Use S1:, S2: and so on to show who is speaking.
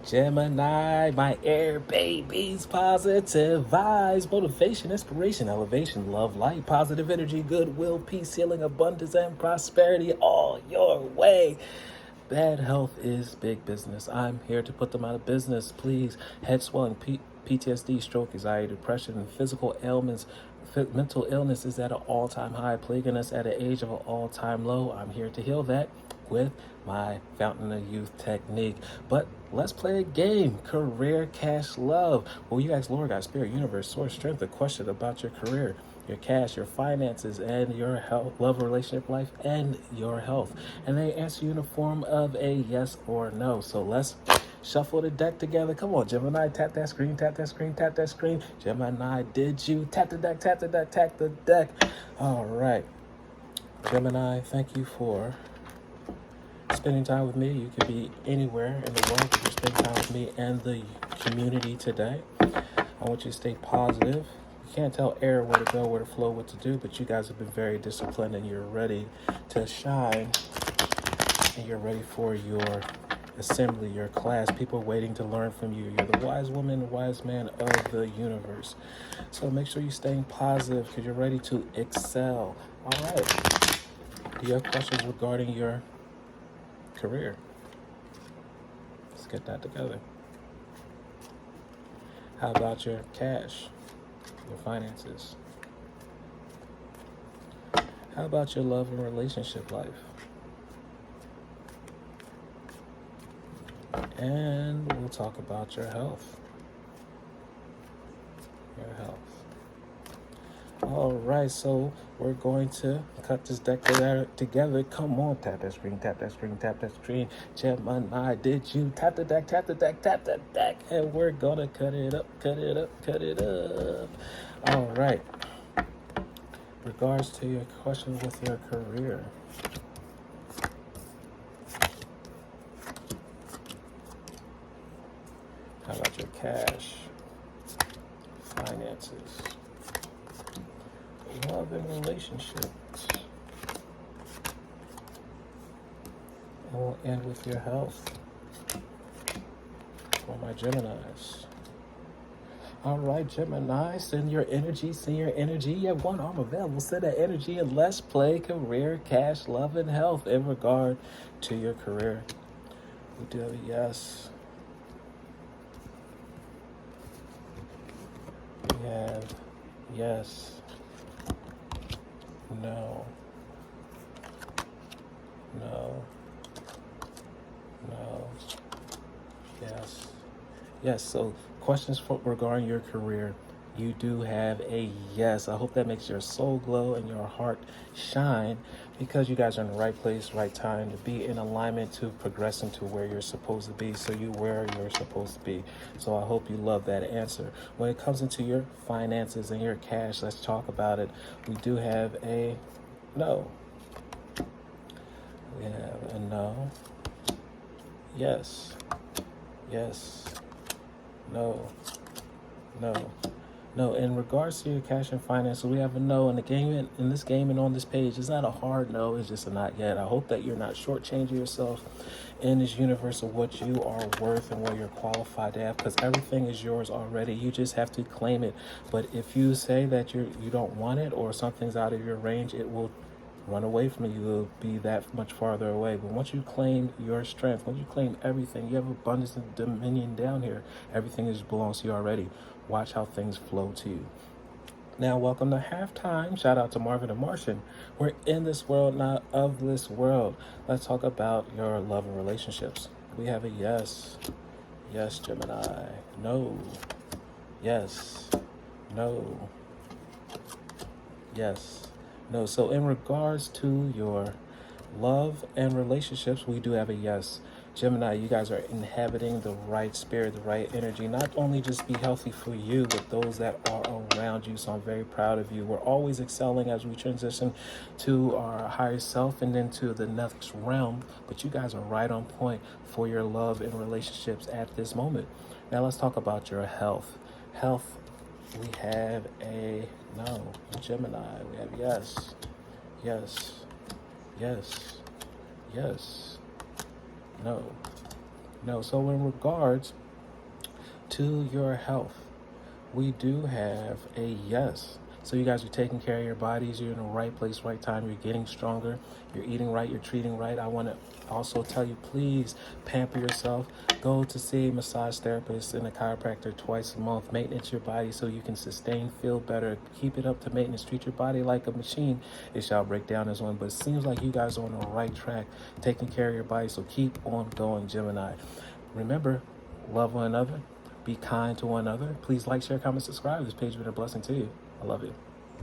S1: Gemini, my air babies, positive vibes, motivation, inspiration, elevation, love, light, positive energy, goodwill, peace, healing, abundance, and prosperity all your way. Bad health is big business. I'm here to put them out of business. Please, head swelling, PTSD, stroke, anxiety, depression, and physical ailments. Mental illness is at an all-time high, plaguing us at an age of an all-time low. I'm here to heal that with my Fountain of Youth technique. But let's play a game. Career, cash, love. Well, you ask Lord, God, Spirit, Universe, Source, Strength a question about your career, your cash, your finances, and your health, love, relationship life, and your health. And they answer you in the form of a yes or no. So let's shuffle the deck together. Come on, Gemini, tap that screen, tap that screen, tap that screen. Gemini, did you tap the deck, tap the deck, tap the deck? All right. Gemini, thank you for spending time with me. You could be anywhere in the world, but you spend time with me and the community today. I want you to stay positive. You can't tell air where to go, where to flow, what to do, but you guys have been very disciplined and you're ready to shine and you're ready for your assembly, your class, people waiting to learn from you. You're the wise woman, the wise man of the universe. So make sure you're staying positive because you're ready to excel. All right. Do you have questions regarding your career? Let's get that together. How about your cash, your finances? How about your love and relationship life? And we'll talk about your health. Your health. All right, so we're going to cut this deck together. Come on, tap that screen, tap that screen, tap that screen. Gemini, did you tap the deck, tap the deck, tap the deck? And we're gonna cut it up, cut it up, cut it up. All right. Regards to your question with your career. How about your cash, finances, love and relationships? And we'll end with your health for my Geminis. All right, Gemini, send your energy, send your energy. You have one arm available. Send that energy and let's play career, cash, love, and health in regard to your career. We do have a yes. We have yes, no, no, no, yes. Yes, so questions regarding your career. You do have a yes. I hope that makes your soul glow and your heart shine because you guys are in the right place, right time to be in alignment to progressing to where you're supposed to be. So you where you're supposed to be. So I hope you love that answer. When it comes into your finances and your cash, let's talk about it. We do have a no. We have a no. Yes. Yes. No. No. No, in regards to your cash and finances, we have a no in the game. In this game and on this page, it's not a hard no. It's just a not yet. I hope that you're not shortchanging yourself in this universe of what you are worth and what you're qualified to have, because everything is yours already. You just have to claim it. But if you say that you don't want it or something's out of your range, it will run away from you. Will be that much farther away. But once you claim your strength, once you claim everything, you have abundance and dominion down here. Everything belongs to you already. Watch how things flow to you. Now, welcome to halftime. Shout out to Marvin and Martian. We're in this world, not of this world. Let's talk about your love and relationships. We have a yes. Yes, Gemini. No. Yes. No. Yes. No. So in regards to your love and relationships, we do have a yes. Gemini, you guys are inhabiting the right spirit, the right energy. Not only just be healthy for you, but those that are around you. So I'm very proud of you. We're always excelling as we transition to our higher self and then to the next realm. But you guys are right on point for your love and relationships at this moment. Now let's talk about your health. Health, we have a no. Gemini, we have yes, yes, yes, yes. No. No, so in regards to your health, we do have a yes. So you guys are taking care of your bodies. You're in the right place, right time. You're getting stronger. You're eating right. You're treating right. I want to also tell you, please pamper yourself. Go to see a massage therapist and a chiropractor twice a month. Maintenance your body so you can sustain, feel better. Keep it up to maintenance. Treat your body like a machine. It shall break down as one. But it seems like you guys are on the right track, taking care of your body. So keep on going, Gemini. Remember, love one another. Be kind to one another. Please like, share, comment, subscribe. This page has been a blessing to you. I love you.